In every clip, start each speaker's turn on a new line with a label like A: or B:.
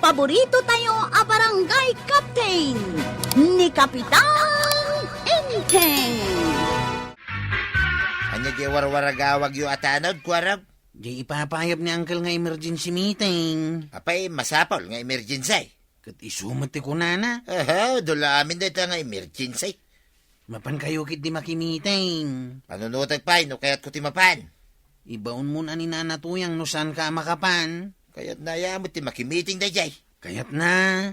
A: paborito tayo a barangay captain ni Kapitan Enteng.
B: Anya di warwaragawag yu atanod, kwarab?
C: Di ipapayab ni Uncle nga emergency meeting.
B: Apay, masapol nga emergency.
C: Kat isumati ko na.
B: Aha, dula amin na ito nga emergency.
C: Mapan kayo kit di makimiting.
B: Panunutag pa, no kaya't ko timapan.
C: Ibaon mo na ni nanatuyang no saan ka makapan.
B: Kaya't nayamot ti makimiting na jay.
C: Kayat na.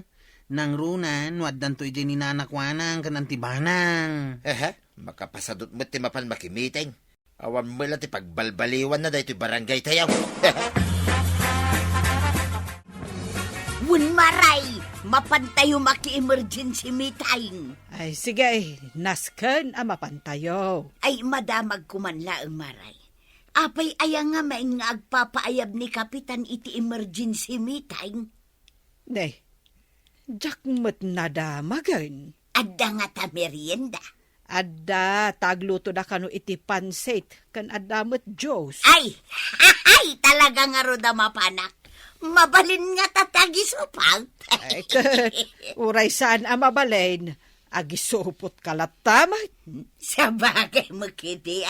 C: Nang runan, waddan to iti ni nanakwanang kanantibanang.
B: Aha, makapasadot mo ti mapan makimiting. Awan mo lang ti pagbalbaliwan na dahito barangay tayaw.
A: Wun maray, mapantayo maki-emergency meeting.
D: Ay, sige, nasken ang mapantayo.
A: Ay madamag kumanla ang maray. Apay ayang nga maing nga agpapaayab ni Kapitan iti emergency meeting.
D: Ne, jak mo't nadamagan.
A: Adda nga ta merienda.
D: Adda, tagluto na kano iti pansit, kan adda mo't Diyos.
A: Ay, talaga nga roda mapanak. Mabalin nga tatagisupag.
D: Ay, kat, uray saan ang mabalin, agisupot kalattamay.
A: Sa bagay mo kiti.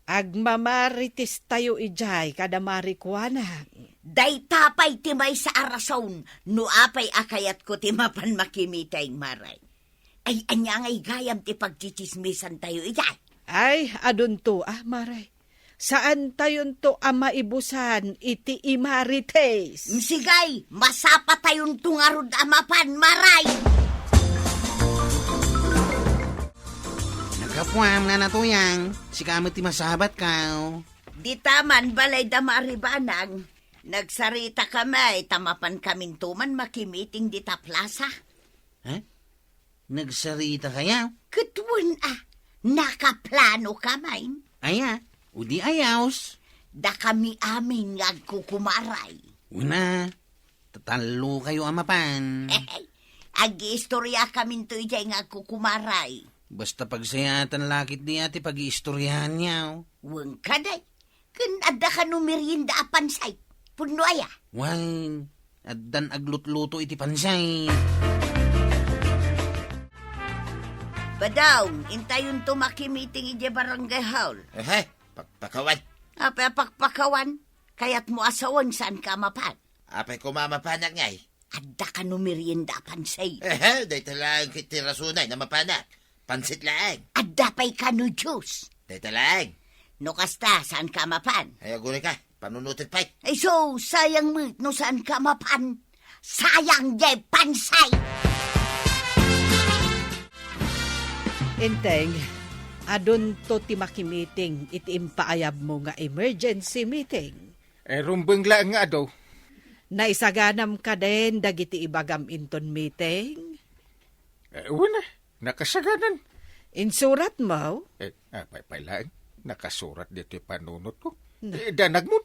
D: Agmamaritis tayo ijay, kada marikwana.
A: Day tapay timay sa arason, no apay akayat ko timapan makimitay maray. Ay anya ngay gayam ti pagchichismisan tayo ijay.
D: Ay, adun to, maray. Saan tayon to maibusan iti imarites?
A: Sigay, masapa tayon tungarod amapan maray.
C: Nagkapuam na natuyang. Si kamot ti masabat ka.
A: Di taman balay da maribanang. Nagsarita kami, tamapan kaming tuman makimiting di ta plaza.
C: Nagsarita kaya?
A: Katwan nakaplano kamay.
C: Aya, udi ayaws.
A: Da kami aming agkukumaray.
C: Una, tatalo kayo amapan.
A: Agi-istorya kami to ijay nga agkukumaray.
C: Basta pagsayatan lakit di ati pag-iistoryahan niya.
A: Wang kaday, kan adda ka no merienda apansay. Puno aya.
C: Wang, addan aglutluto iti pansay.
A: Badaw, intayon to makimiting ije barangay hall.
B: Aha, pagpakawan.
A: Apay pakpakawan, kayat mo asawan saan ka mapan.
B: Apay kumamapanak ngay.
A: Adda ka no merienda apansay.
B: Aha, dahito lang kiti rasunay na mapanak. Pansit lang.
A: Adda pa'y ka no juice.
B: Dahito lang.
A: No kasta, saan ka mapan?
B: Ay, agunay ka. Panunutin pa.
A: Ay so, sayang mo, no saan ka mapan? Sayang jay pansay!
D: Enteng, adun to ti makimiting iti impaayab mo nga emergency meeting.
E: Rumbeng lang nga daw.
D: Naisaganam ka din dagiti ibagam inton meeting.
E: Wala, nakasaganan.
D: Insurat mo?
E: Pailaan, nakasurat dito yung panunot ko. Danag mo.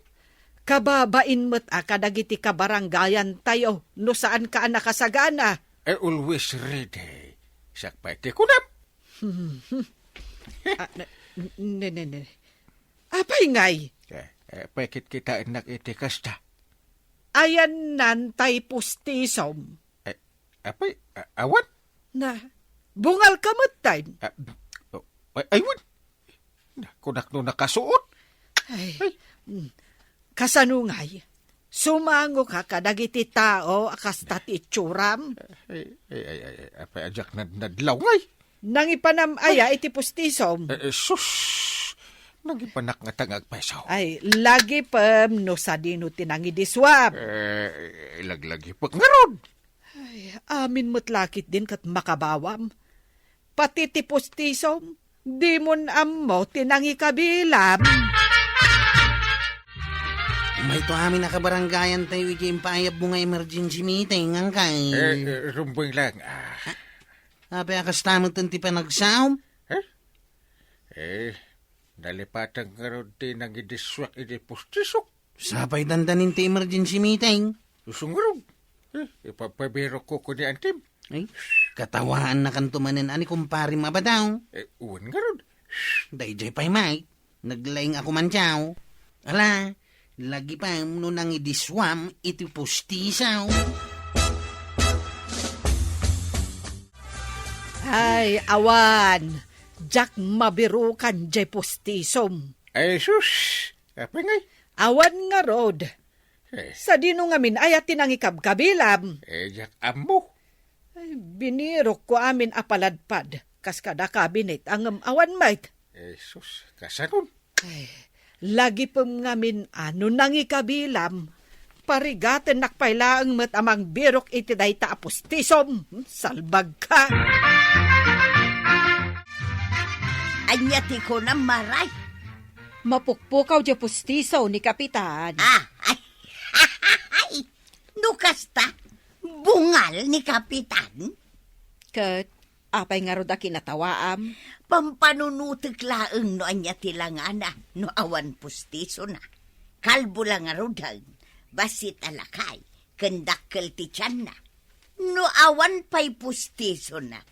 D: Kababain mo't kadagiti kabaranggayan tayo no saan ka nakasagana.
E: Always ready. Sakpay ti kunap.
D: Ne. Apay ngay?
E: Pakit kita enak iti kasta.
D: Ayan nantay pustisom.
E: Apay, awan?
D: Na, bungal ka mo't tayo.
E: Aywan. Kunak no nakasuot.
D: Ay, kasanungay, sumango ka kadagiti tao akas tati itsuram.
E: Apay, ajak nadlaw ngay.
D: Nang ipanamaya iti pustisom.
E: Sus, nagipanak nga tangag peso.
D: Ay, lagi pam no sa dino tinangi diswam.
E: Ilaglagi pag ngarod.
D: Ay, amin mo't lakit din kat makabawam. Pati ti pustisom, di mon ammo tinangi kabilam.
C: May to amin nakabaranggayan tayo iti impayab mo nga emergency meeting. Ang kay.
E: Rumbeng lang.
C: Apay akastamot ti panagsaom.
E: Nalipatang ngarod din ang idiswak iti pustisok.
C: Sapay dandanin ti emergency meeting.
E: Susungarog. Ipapabiro ko ni Antim.
C: Ay, katawaan na kantumanin ani kumpari mabadaw.
E: Uwan ngarod.
C: Dayjay pa'y Mike. Naglaing ako man tiyaw. Ala, Lagi pa no nang idiswam iti pustisaw.
D: Ay, awan. Jak mabirukan jay pustisom.
E: Ay, sus. Apay ngay.
D: Awan nga rod. Sa dino nga min ayat tinang ikabkabilam.
E: Jak amo.
D: Ay, binirok ko amin apaladpad. Kas kada kabinet ang awan mait.
E: Sus, kasanon.
D: Ay, lagi pem ngamin ano nang ikabilam. Parigaten nakpailaang met amang birok iti dayta apustisom. Salbag ka.
A: Anyati ko na maray.
F: Mapukpukaw dya pustiso ni Kapitan.
A: Ay, nukasta, bungal ni Kapitan.
F: Kat, apay nga roda kinatawaam.
A: Pampanunutik laeng no anya tilangana, no awan pustiso na. Kalbo lang nga rodang, basit alakay, kendakkel ti tiyan na. No awan pa'y pustiso na.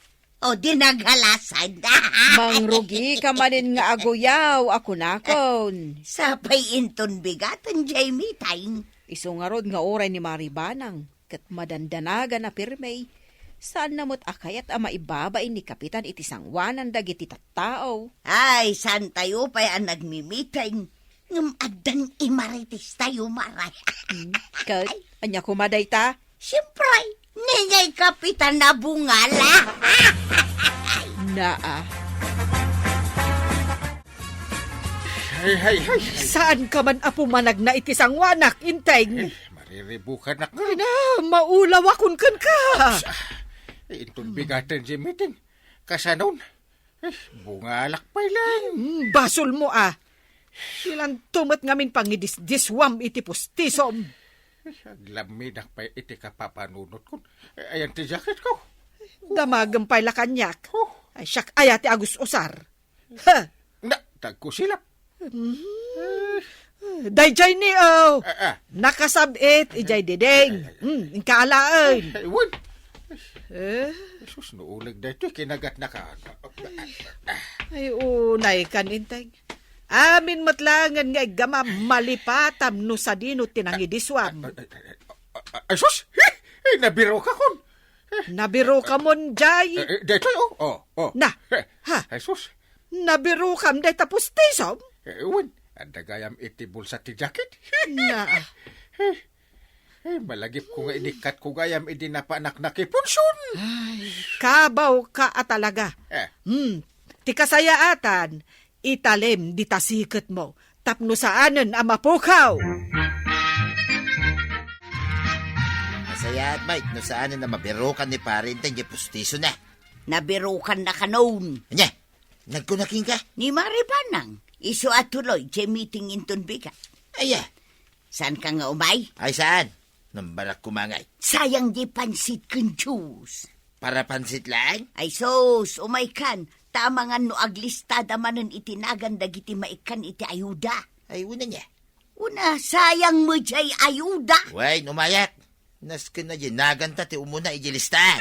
A: O dinaghalasan na.
F: Mangrugi ka manin nga agoyaw, ako nakon.
A: Sapay inton bigatan, Jamie, tayong.
F: Iso nga rod nga oray ni Maribanang, kat madandanaga na pirmay. Saan namot akayat ang maibabay ni Kapitan iti sangwanan dagiti tattao?
A: Ay, saan tayo pa'y ang nagmimiting? Ngam adan imaritis tayo, maray.
F: Kat, anya kumaday ta?
A: Siyempre, ninyay Kapitan na bungala.
F: Naa.
E: Hay.
D: Saan ka man apumanag na iti sangwanak, inteng?
E: Mariribukan na ka.
D: Ay na, maulaw akon kan ka.
E: Itong bigatan si meeting. Kasanon. Bungalak pa lang.
D: Basol mo Ilan tumat ngamin pangidis-diswam iti pustisom.
E: Aglamidak pa iti kapapanunot ko. Ayan ti jacket ko.
D: Damagang pa'y lakanyak.
E: Oh.
D: Ay, siyak ayati agus usar. Ha!
E: Na, tagko silap.
D: Dayjay ni nakasabit, ijay dideng. Kaalain.
E: Ay, wan. Jesus, nuulag na ito. Kinagat na ka.
D: Ay, unay kanintay. Amin matlangan nga igama malipatam no sa dino tinangidiswam.
E: Ay, sus! Nabiro ka kon.
D: Nabiro ka mon, jay.
E: Dito, oh.
D: Na, ha?
E: Ay, sus.
D: Nabiro kam day tapos tisom?
E: Wan, ang dagayam iti bulsa ti jacket.
D: Na,
E: Malagip ko nga inikat ko gayam iti napanak na kipunsun.
D: kabaw ka atalaga. Ti kasayaatan, italem di tasiket mo. Tapno saanen ang mapukaw.
B: Masaya at mate, no saan na mabirokan ni parintan di pustiso na.
A: Nabirukan na kanoon.
B: Anya, nagkunaking ka?
A: Ni Maribanang, iso at tuloy, jay meeting inton bigat.
B: Aya,
A: Saan ka nga umay?
B: ay saan? Nang balak kumangay.
A: Sayang di pansit kang juice.
B: Para pansit lang?
A: Ay sos, umay kan. Tama nga no aglistada manen itinagan dagiti maikan iti ayuda.
B: Ay, una niya.
A: Una, sayang mo jay ayuda.
B: Way, umayak. Naskin na ginagan ta ti umuna ijilistan.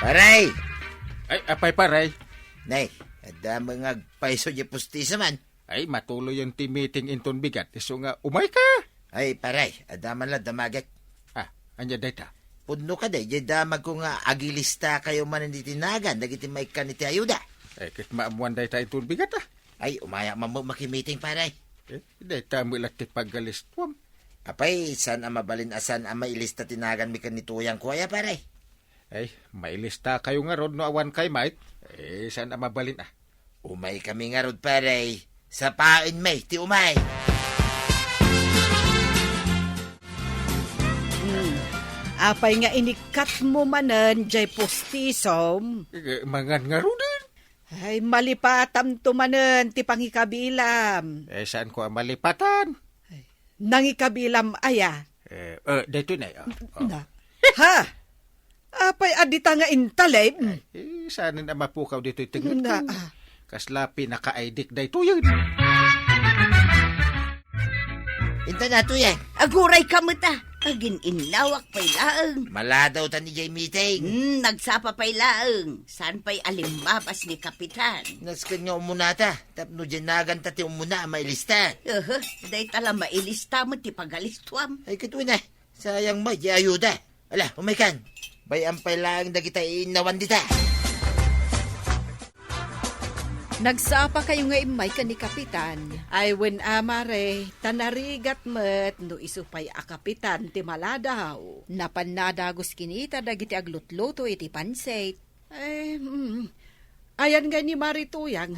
B: Paray!
E: Ay, apay paray.
B: Nay, ada mga paiso di pustisa man.
E: Ay, matuloy yung team meeting inton bigat. Iso nga, umay ka.
B: Ay, paray, ada man la damagak.
E: Anya data.
B: Pudno ka day, di damag ko nga agilista kayo man hindi tinagan, dagiti may kaniti ayuda.
E: Ay, kit maamuan data inton bigat
B: Ay, umaya mamu makimiting paray.
E: Data mo ilat ti paggalistwam.
B: Apay, saan ang mabalin asan ang mailista tinagan mi kanituyang kuya paray?
E: Ay, mailista kayo nga rod no awan kay mate. Saan ang mabalin
B: Umay kami nga rod paray. Sa pain may, ti umay.
D: Apay nga inikat mo manen, jay pustisom.
E: Mangan nga rodin.
D: Ay, malipatam to manen, ti pangikabilam.
E: Saan ko ang malipatan?
D: Nangikabilam aya.
E: Dito na.
D: Na. Ha? Apay adita nga intalem.
E: Saan na mapukaw dito tingin
D: Na.
E: ko. Kasla pinaka-aidik dito yun.
B: Inta na to yan.
A: Aguray ka mo ta. Agin inlawak pa'y laeng.
B: Maladaw ta ni jay meeting.
A: Nagsapa pa'y laeng. Saan pa'y alimbabas ni Kapitan?
B: Naskan nga umunata. Tapno dyan nagan ta ti umuna mailista.
A: Day tala mailista mo ti pagalistuam.
B: Ay kito na. Sayang mo, di ayuda. Ala, umaykan. Bayan pa'y lang na kita inawan dita.
F: Nagsapa kayo nga imay ka ni Kapitan.
D: Ay wen amare, tanarigat met no isupay a kapitan ti maladaw.
F: Napanadagos kinita dagiti aglutluto iti pansit.
D: Ay, ayan nga ni Marituyang.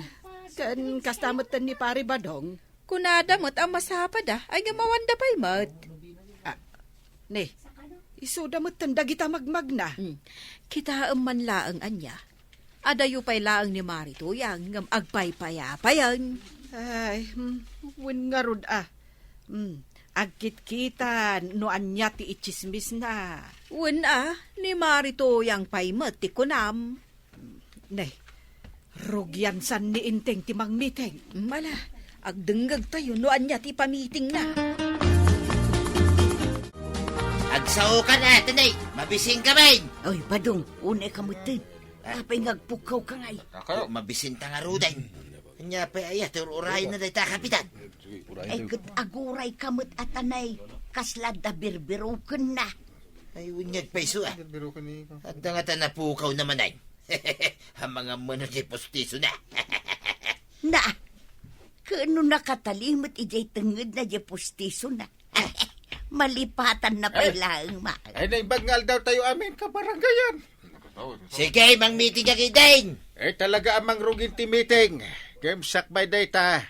D: Kan kastamutan ni Pari Badong.
F: Kunada mo't ang masapa da, ay nga mawanda pa'y mat.
D: Ne, isuda mo tanda kita magmagna.
F: Kita man laang anya. Adayo pa'y laang ni Marituyang, ngam agpay-payapayan.
D: Ay, wen nga rod agkit kita no anya ti ichismis na.
F: Wen ni Marituyang pa'y mat ti kunam.
D: Ne, rugyan san ni inteng ti mangmiteng.
F: Mala, agdenggag tayo no anya ti pamiting na.
B: Agsaw ka na, tanay. Mabising ka ba?
A: Oy, Badong, unay kamutin. Kapay ngagpukaw ka ngay.
B: Mabisin ta nga ruday. Kanya pa ayat, uray na day ta, Kapitan.
A: Ay kat aguray kamut atanay. Kaslad da birbirukan na.
B: Ay, unyag pa iso At nga ta napukaw naman ay. Ang mga mano di postiso na.
A: Na, kano nakatalimot ijay tenged na di postiso na. Malipatan na pailaang ma.
E: Ay, naibangal daw tayo amin kabaranggayan.
B: Sige, mang meeting ka kitain.
E: Eh, talaga amang rugin ti meeting. Gemsak by data.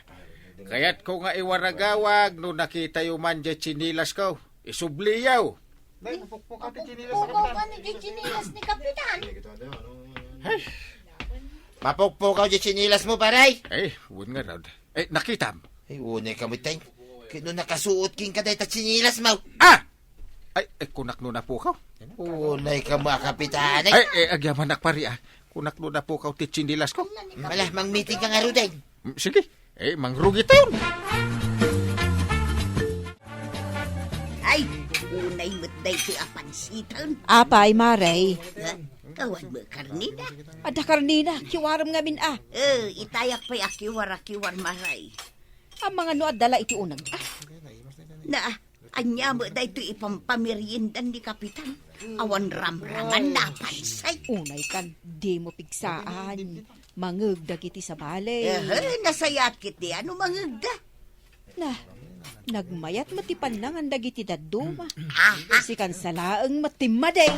E: Kaya't ko nga iwaragawag no nakita yung man dyan chinilas ko. Isubliyaw.
B: Mapukpukaw di chinilas mo, paray.
E: Eh, wun nga raw. Eh, nakitam.
B: Ay, unay kamutin. Kino nakasuot king ka day ta chinilas mo.
E: Ah! Ay, kunak no na po ka.
B: Unay ka mga Kapitan.
E: Agyaman nakpari kunak no na po ka ti chinilas ko.
B: Mala, mang meeting ka nga ruday.
E: Sige, mangrugi tayo.
A: Ay, unay matday ti apansitan.
F: Apay, Maray.
A: Kawan mo karnina.
F: Ada karnina, kiwaram ngamin
A: Itayak pa'y akiwar maray.
F: Ang mga no adala iti unag.
A: Na, anya mo da ito ipampameriendan ni Kapitan. Awan ramraman na pansay.
F: Unay kan, di mo pigsaan. Mangagdag iti sa balay.
A: Nasayat kiti, ano mangagda?
F: Na, nagmayat matipan lang ang dagiti daduma. Si kansalaang matimaday.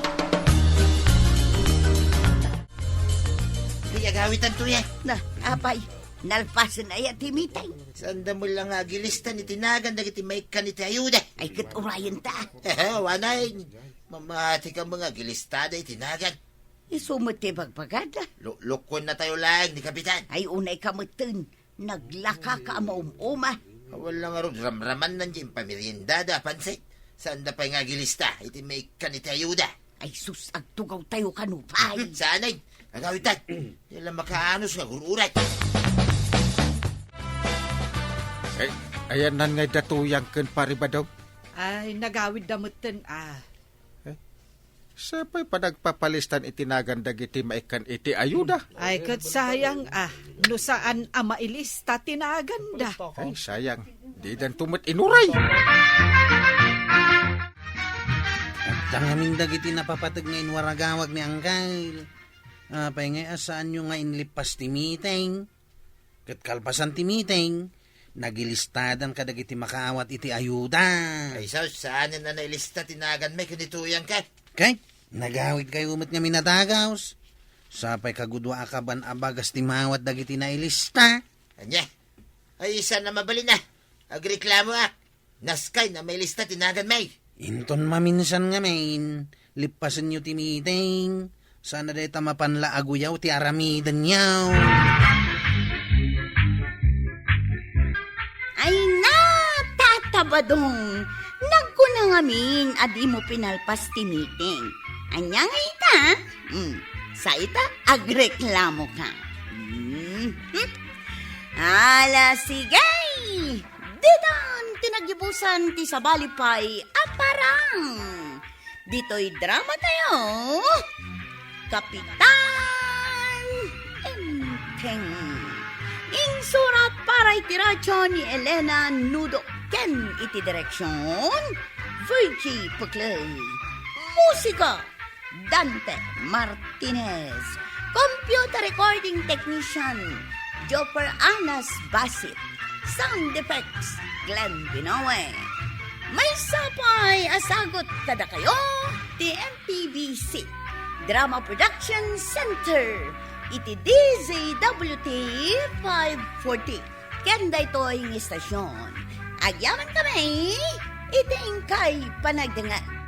B: Kaya gawitan to yan.
A: Na, apay, nalpasan ay at timitay.
B: Sanda mo lang agilista ni tinagan dagiti may kaniti ayuda.
A: Ay katurayan ta.
B: Wanay. Mamati ka mga gilistada itinagan.
A: Isumati bagpagada.
B: Lukon na tayo lang ni Kapitan.
A: Ay unay kamutin. Naglaka ka amaumuma.
B: Wala nga rin ramraman nandiyan pamiryendada pansit. Sanda pa nga gilista iti may kaniti ayuda.
A: Ay sus, agtugaw tayo kanupay.
B: Sanay. Agawitan. Yan makaanos nga gururat.
E: Ayan nan nga datuyang ken paribadaw.
D: Ay, nagawid damutin
E: Sapay pa nagpapalistan itinagan dagiti maikan iti ayuda.
D: Ay, kat sayang no saan mailista tinaganda.
E: Ay, sayang. Di dan tumot inuray.
C: At tangamin dagiti napapatag ngayon waragawag ni Angkal. Apay nga asaan nyo nga inlipas ti meeting. Kat kalpasan ti meeting. Nagilistadan ka dagiti makaawat iti ayuda.
B: Ay saan na nailista tinagan may kanituyang ka.
C: Kay, nagawid kayo umit nga minatagaws. Sapay kagudwa akaban abagas ti mawat dagiti nailista.
B: Anya, ay isa na mabali na. Agreklamo Naskay na may lista tinagan may.
C: Inton maminsan nga main. Lipasan nyo ti meeting. Sana day tamapanla aguyaw ti aramidan nyaw.
A: Ay na, tatabadong. Nagkunang amin, adi mo pinalpas ti meeting. Anya nga ita? Sa ita, agreklamo ka. Ala, sigay! Didan, kinagibusan ti Sabalipay aparang. Dito'y drama tayo. Kapitan Enteng. Insurat para itiradyo ni Elena Nudo ken iti direksyon Virgie Puclay. Musika Dante Martinez. Computer recording technician Joper Anas Basit. Sound effects Glenn Binowe. May sapay asagot kada kayo ti MPBC Drama Production Center iti DZWT 540. Kenda ito ang istasyon. Agyaman kami iti ingkay panagdangan.